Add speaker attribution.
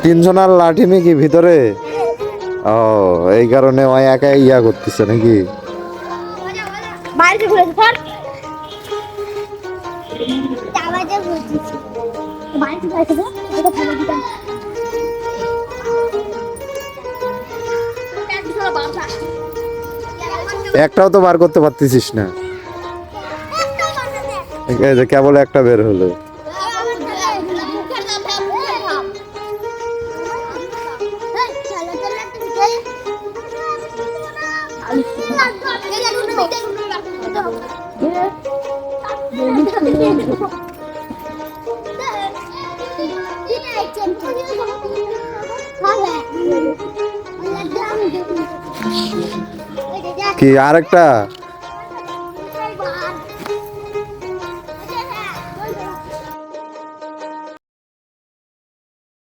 Speaker 1: তিনজনের লাঠি নাকি ভিতরে? ও এই কারণে ওই একা ইয়া করতেছে নাকি? একটাও তো বার করতে পারতেছিস না। এই যে কেবল একটা বের হলো। কি আরেকটা?